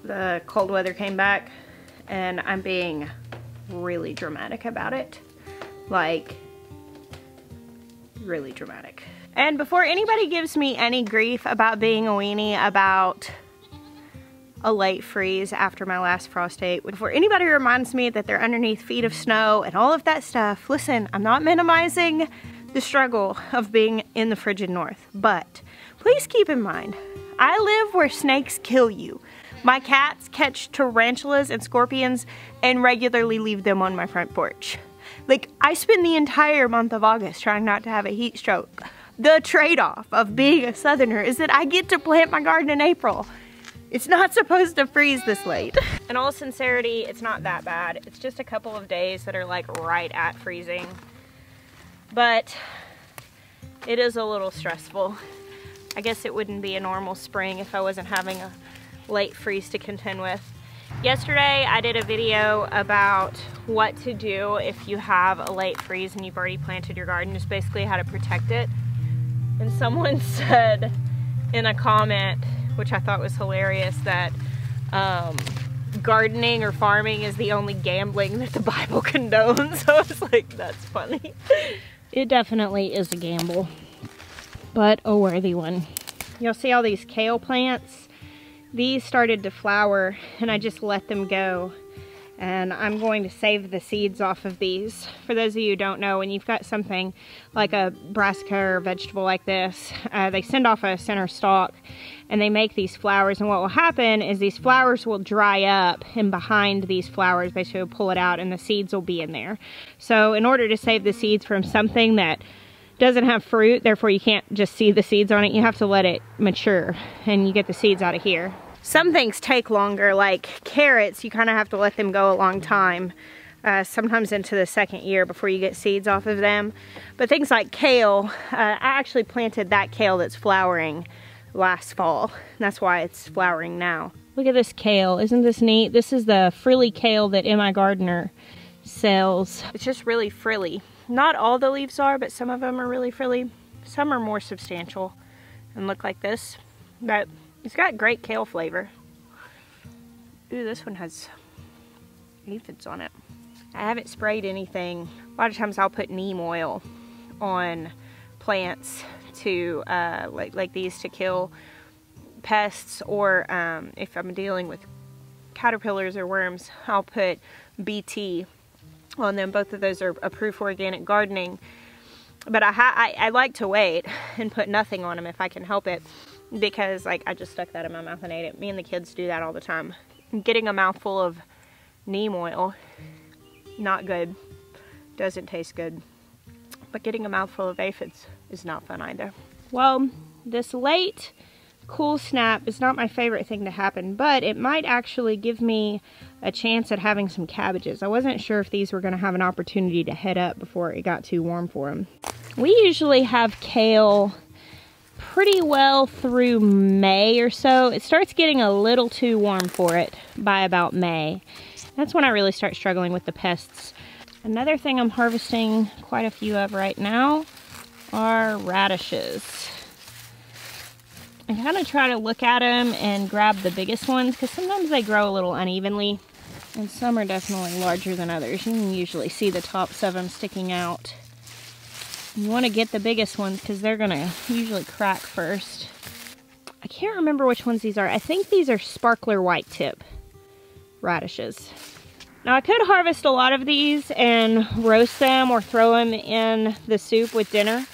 the cold weather came back, and I'm being really dramatic about it. Like, really dramatic. And before anybody gives me any grief about being a weenie about a late freeze after my last frost date, before anybody reminds me that they're underneath feet of snow and all of that stuff, listen, I'm not minimizing the struggle of being in the frigid north, but please keep in mind, I live where snakes kill you. My cats catch tarantulas and scorpions and regularly leave them on my front porch. Like, I spend the entire month of August trying not to have a heat stroke. The trade-off of being a southerner is that I get to plant my garden in April. It's not supposed to freeze this late. In all sincerity, it's not that bad. It's just a couple of days that are like right at freezing. But it is a little stressful. I guess it wouldn't be a normal spring if I wasn't having a late freeze to contend with. Yesterday I did a video about what to do if you have a late freeze and you've already planted your garden, just basically how to protect it. And someone said in a comment, which I thought was hilarious, that gardening or farming is the only gambling that the Bible condones. So I was like, that's funny. It definitely is a gamble, but a worthy one. You'll see all these kale plants. These started to flower and I just let them go. And I'm going to save the seeds off of these. For those of you who don't know, when you've got something like a brassica or a vegetable like this, they send off a center stalk and they make these flowers. And what will happen is these flowers will dry up, and behind these flowers basically will pull it out and the seeds will be in there. So in order to save the seeds from something that doesn't have fruit, therefore you can't just see the seeds on it, you have to let it mature and you get the seeds out of here. Some things take longer, like carrots, you kind of have to let them go a long time, sometimes into the second year before you get seeds off of them. But things like kale, I actually planted that kale that's flowering last fall. That's why it's flowering now. Look at this kale, isn't this neat? This is the frilly kale that M.I. Gardener sells. It's just really frilly. Not all the leaves are, but some of them are really frilly. Some are more substantial and look like this. But it's got great kale flavor. Ooh, this one has aphids on it. I haven't sprayed anything. A lot of times I'll put neem oil on plants to, like these, to kill pests, or if I'm dealing with caterpillars or worms, I'll put BT on them. Both of those are approved for organic gardening. But I like to wait and put nothing on them if I can help it, because like I just stuck that in my mouth and ate it. Me and the kids do that all the time. Getting a mouthful of neem oil, not good. Doesn't taste good. But getting a mouthful of aphids is not fun either. Well, this late cool snap is not my favorite thing to happen, but it might actually give me a chance at having some cabbages. I wasn't sure if these were going to have an opportunity to head up before it got too warm for them. We usually have kale pretty well through May or so. It starts getting a little too warm for it by about May. That's when I really start struggling with the pests. Another thing I'm harvesting quite a few of right now are radishes. I kind of try to look at them and grab the biggest ones, because sometimes they grow a little unevenly, and some are definitely larger than others. You can usually see the tops of them sticking out. You want to get the biggest ones because they're going to usually crack first. I can't remember which ones these are. I think these are sparkler whitetip radishes. Now I could harvest a lot of these and roast them or throw them in the soup with dinner.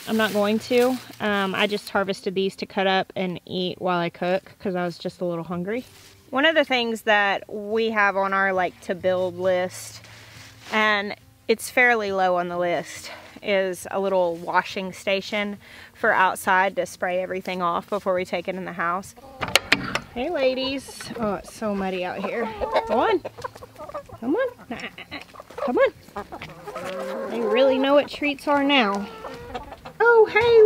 I'm not going to. I just harvested these to cut up and eat while I cook because I was just a little hungry. One of the things that we have on our like to build list, and it's fairly low on the list, is a little washing station for outside to spray everything off before we take it in the house. Hey ladies. Oh, it's so muddy out here. Go on. Come on. Come on. They really know what treats are now. Oh, hey,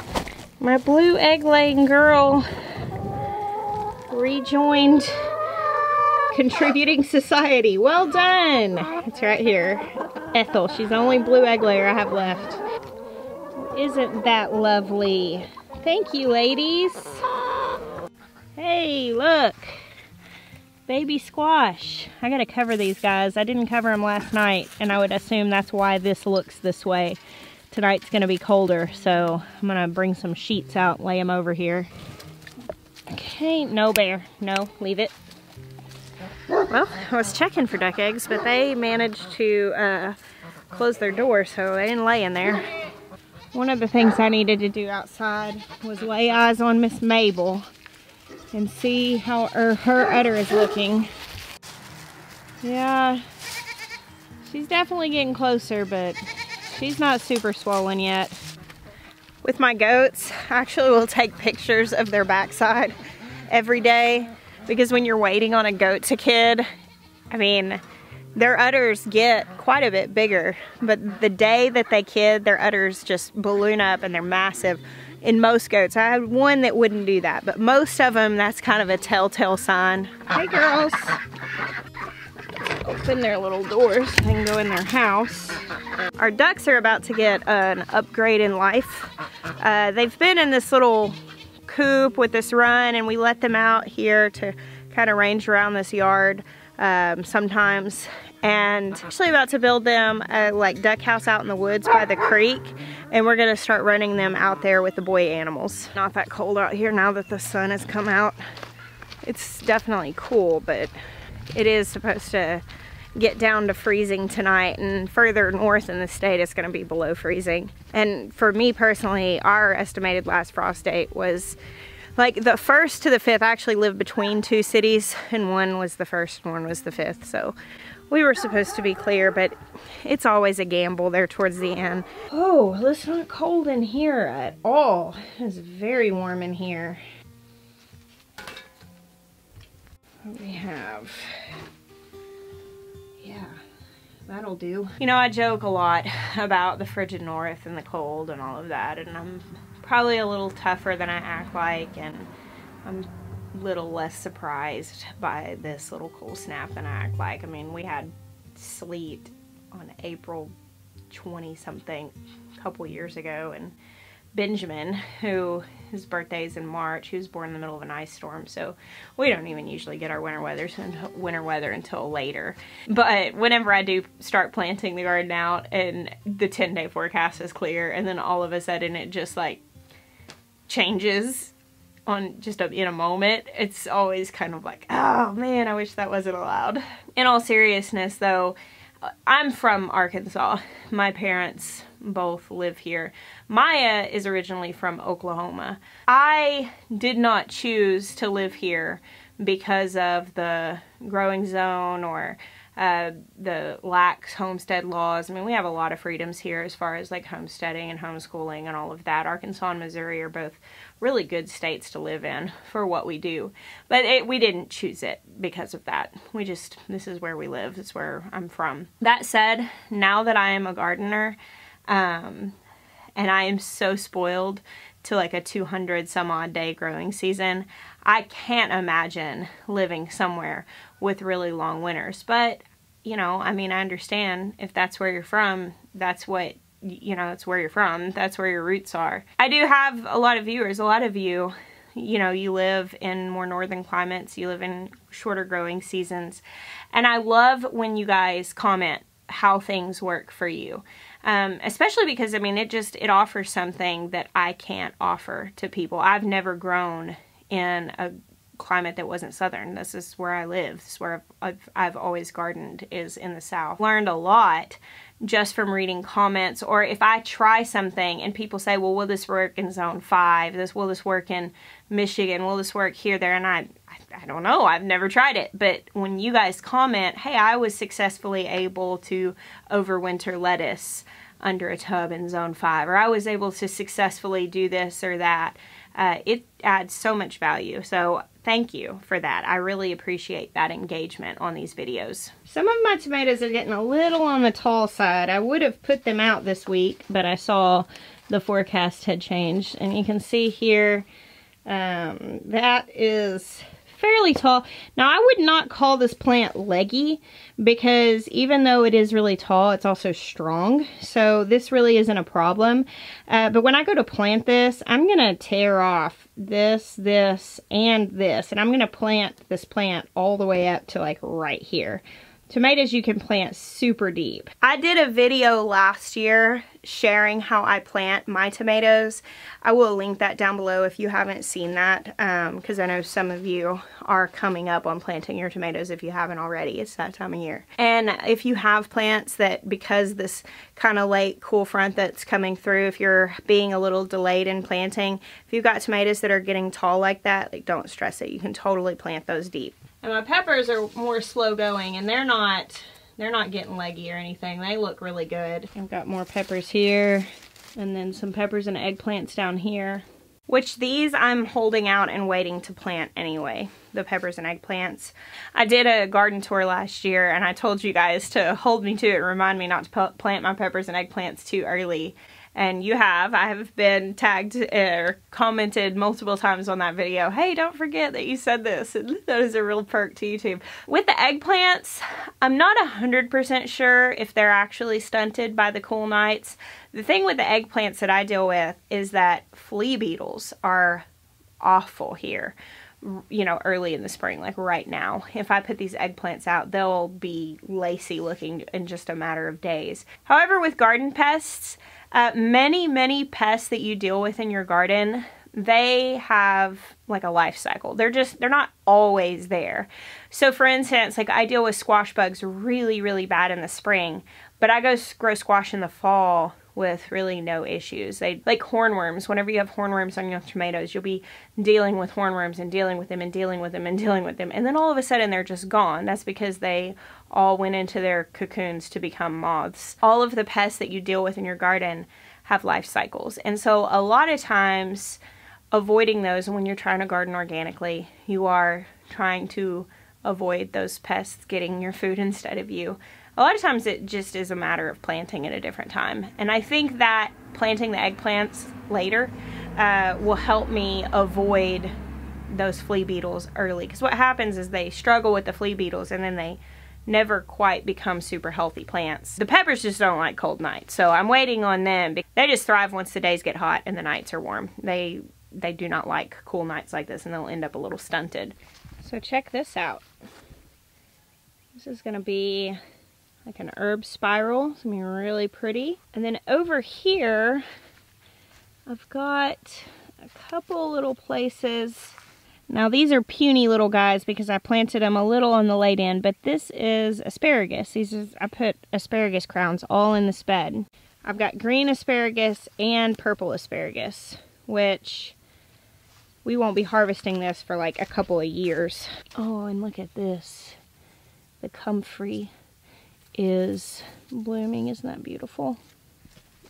look. My blue egg-laying girl rejoined contributing society. Well done. It's right here. Ethel. She's the only blue egg layer I have left. Isn't that lovely? Thank you, ladies. Hey, look. Baby squash. I gotta cover these guys. I didn't cover them last night, and I would assume that's why this looks this way. Tonight's gonna be colder, so I'm gonna bring some sheets out, lay them over here. Okay, no bear. No, leave it. Well, I was checking for duck eggs, but they managed to close their door, so they didn't lay in there. One of the things I needed to do outside was lay eyes on Miss Mabel and see how her udder is looking. Yeah, she's definitely getting closer, but she's not super swollen yet. With my goats, I actually will take pictures of their backside every day, because when you're waiting on a goat to kid, I mean, their udders get quite a bit bigger, but the day that they kid, their udders just balloon up and they're massive. In most goats, I had one that wouldn't do that, but most of them, that's kind of a telltale sign. Hey girls. Open their little doors so they can go in their house. Our ducks are about to get an upgrade in life. They've been in this little coop with this run, and we let them out here to kind of range around this yard sometimes. And actually about to build them a like duck house out in the woods by the creek, and we're gonna start running them out there with the boy animals. Not that cold out here now that the sun has come out. It's definitely cool, but it is supposed to get down to freezing tonight, and further north in the state it's going to be below freezing. And for me personally, our estimated last frost date was like the 1st to the 5th. I actually lived between two cities, and one was the 1st and one was the 5th, so we were supposed to be clear, but it's always a gamble there towards the end. Oh, it's not cold in here at all. It's very warm in here. What do we have? Yeah, that'll do. You know, I joke a lot about the frigid north and the cold and all of that, and I'm probably a little tougher than I act like, and I'm a little less surprised by this little cold snap than I act like. I mean, we had sleet on April 20-something a couple years ago, and Benjamin, who his birthday's in March, he was born in the middle of an ice storm, so we don't even usually get our winter weather until later. But whenever I do start planting the garden out and the 10-day forecast is clear, and then all of a sudden it just like changes on just in a moment, it's always kind of like, oh man, I wish that wasn't allowed. In all seriousness though, I'm from Arkansas. My parents both live here. Maya is originally from Oklahoma. I did not choose to live here because of the growing zone or the lax homestead laws. I mean, we have a lot of freedoms here as far as like homesteading and homeschooling and all of that. Arkansas and Missouri are both really good states to live in for what we do. But we didn't choose it because of that. This is where we live. It's where I'm from. That said, now that I am a gardener, and I am so spoiled to like a 200 some odd day growing season, I can't imagine living somewhere with really long winters. But, you know, I mean, I understand if that's where you're from, that's what, you know, it's where you're from, that's where your roots are. I do have a lot of viewers. A lot of you, you know, you live in more northern climates, you live in shorter growing seasons, and I love when you guys comment how things work for you. Especially because, I mean, it offers something that I can't offer to people. I've never grown in a climate that wasn't southern. This is where I live. This is where I've always gardened, is in the South. Learned a lot just from reading comments, or if I try something and people say, well, will this work in zone 5? Will this work in Michigan? Will this work here, there? And I don't know. I've never tried it. But when you guys comment, hey, I was successfully able to overwinter lettuce under a tub in zone 5, or I was able to successfully do this or that, it adds so much value. So thank you for that. I really appreciate that engagement on these videos. Some of my tomatoes are getting a little on the tall side. I would have put them out this week, but I saw the forecast had changed, and you can see here that is fairly tall. Now, I would not call this plant leggy because even though it is really tall, it's also strong. So this really isn't a problem. But when I go to plant this, I'm going to tear off this, and this. And I'm going to plant this plant all the way up to like right here. Tomatoes you can plant super deep. I did a video last year sharing how I plant my tomatoes. I will link that down below if you haven't seen that, because I know some of you are coming up on planting your tomatoes if you haven't already. It's that time of year. And if you have plants that, because this kind of late cool front that's coming through, if you're being a little delayed in planting, if you've got tomatoes that are getting tall like that, like, don't stress it. You can totally plant those deep. And my peppers are more slow going, and they're not getting leggy or anything. They look really good. I've got more peppers here, and then some peppers and eggplants down here. Which these I'm holding out and waiting to plant anyway, the peppers and eggplants. I did a garden tour last year, and I told you guys to hold me to it and remind me not to plant my peppers and eggplants too early. And you have. I have been tagged or commented multiple times on that video. Hey, don't forget that you said this. And that is a real perk to YouTube. With the eggplants, I'm not 100% sure if they're actually stunted by the cool nights. The thing with the eggplants that I deal with is that flea beetles are awful here. You know, early in the spring, like right now. If I put these eggplants out, they'll be lacy looking in just a matter of days. However, with garden pests, many pests that you deal with in your garden, they have like a life cycle. They're not always there. So for instance, like I deal with squash bugs really bad in the spring, but I go grow squash in the fall with really no issues. They like hornworms. Whenever you have hornworms on your tomatoes, you'll be dealing with hornworms and dealing with them and dealing with them and dealing with them. And then all of a sudden they're just gone. That's because they all went into their cocoons to become moths. All of the pests that you deal with in your garden have life cycles. And so a lot of times avoiding those, when you're trying to garden organically, you are trying to avoid those pests getting your food instead of you. A lot of times it just is a matter of planting at a different time. And I think that planting the eggplants later will help me avoid those flea beetles early. Because what happens is they struggle with the flea beetles and then they never quite become super healthy plants. The peppers just don't like cold nights, so I'm waiting on them. They just thrive once the days get hot and the nights are warm. They do not like cool nights like this, and they'll end up a little stunted. So check this out. This is gonna be like an herb spiral. It's gonna be really pretty. And then over here, I've got a couple little places. Now these are puny little guys because I planted them a little on the late end, but this is asparagus. I put asparagus crowns all in this bed. I've got green asparagus and purple asparagus, which we won't be harvesting this for like a couple of years. Oh, and look at this. The comfrey is blooming. Isn't that beautiful?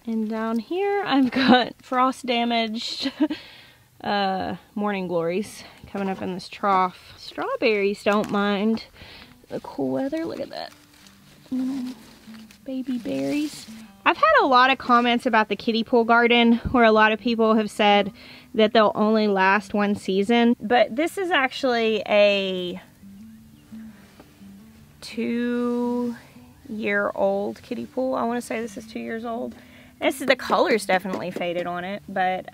And down here I've got frost damaged morning glories coming up in this trough. Strawberries don't mind the cool weather. Look at that. Baby berries. I've had a lot of comments about the kiddie pool garden where a lot of people have said that they'll only last one season, but this is actually a 2-year-old kiddie pool. I want to say this is 2 years old. The color's definitely faded on it, but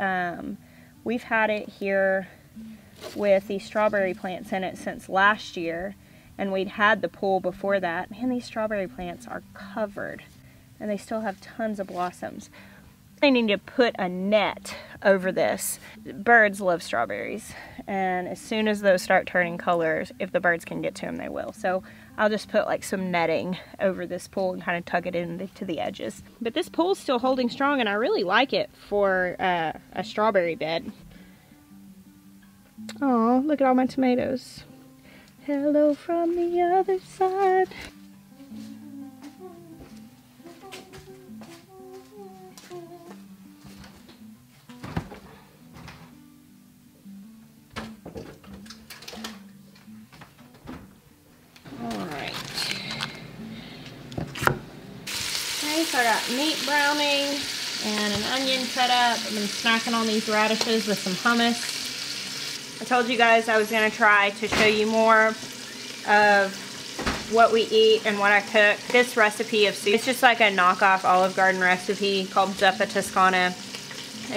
we've had it here with these strawberry plants in it since last year, and we'd had the pool before that. Man, these strawberry plants are covered, and they still have tons of blossoms. I need to put a net over this. Birds love strawberries, and as soon as those start turning colors, if the birds can get to them, they will. So I'll just put like some netting over this pool and kind of tuck it into the edges. But this pool's still holding strong, and I really like it for a strawberry bed. Oh, look at all my tomatoes. Hello from the other side. Alright. Okay, so I got meat browning and an onion cut up. I've been snacking on these radishes with some hummus. I told you guys I was going to try to show you more of what we eat and what I cook. This recipe of soup, it's just like a knockoff Olive Garden recipe called Zuppa Toscana.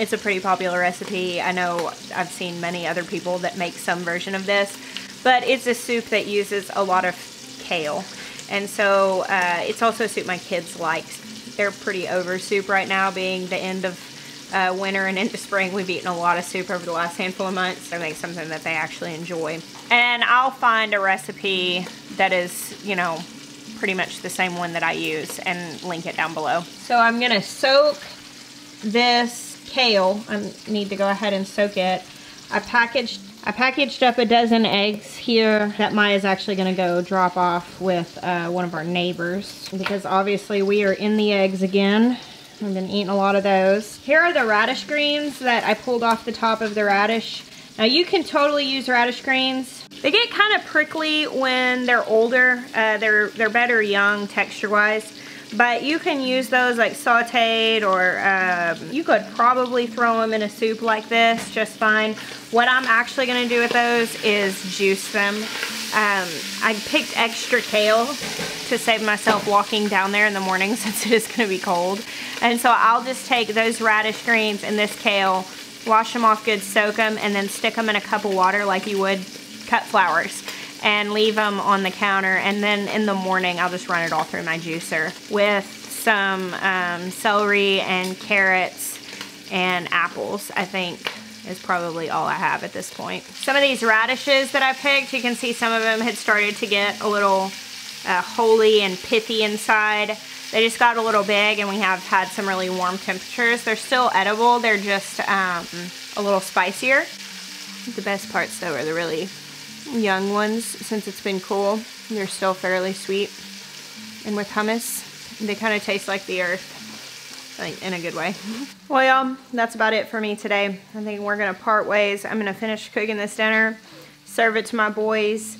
It's a pretty popular recipe. I know I've seen many other people that make some version of this, but it's a soup that uses a lot of kale. And so it's also a soup my kids like. They're pretty over soup right now, being the end of winter and into spring. We've eaten a lot of soup over the last handful of months. So I make something that they actually enjoy. And I'll find a recipe that is, you know, pretty much the same one that I use and link it down below. So I'm gonna soak this kale. I need to go ahead and soak it. I packaged up a dozen eggs here that Maya's actually gonna go drop off with one of our neighbors, because obviously we are in the eggs again. I've been eating a lot of those. Here are the radish greens that I pulled off the top of the radish. Now you can totally use radish greens. They get kind of prickly when they're older. They're better young texture-wise. But you can use those like sauteed, or you could probably throw them in a soup like this just fine. What I'm actually going to do with those is juice them. I picked extra kale to save myself walking down there in the morning since it is going to be cold. And so I'll just take those radish greens and this kale, wash them off good, soak them, and then stick them in a cup of water like you would cut flowers, and leave them on the counter. And then in the morning I'll just run it all through my juicer with some celery and carrots and apples. I think is probably all I have at this point. Some of these radishes that I picked, you can see some of them had started to get a little holy and pithy inside. They just got a little big, and we have had some really warm temperatures. They're still edible, they're just a little spicier. The best parts though are the really young ones. Since it's been cool, they're still fairly sweet. And with hummus, they kind of taste like the earth, like in a good way. Well, y'all, that's about it for me today. I think we're gonna part ways. I'm gonna finish cooking this dinner, serve it to my boys,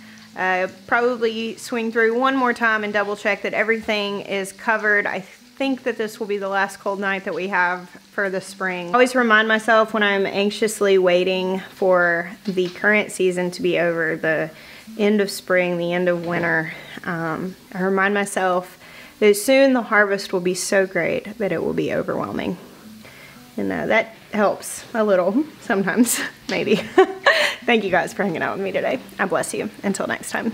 probably swing through one more time and double check that everything is covered. I think that this will be the last cold night that we have for the spring. I always remind myself when I'm anxiously waiting for the current season to be over, the end of spring, the end of winter, I remind myself that soon the harvest will be so great that it will be overwhelming. And that helps a little sometimes, maybe. Thank you guys for hanging out with me today. I bless you. Until next time.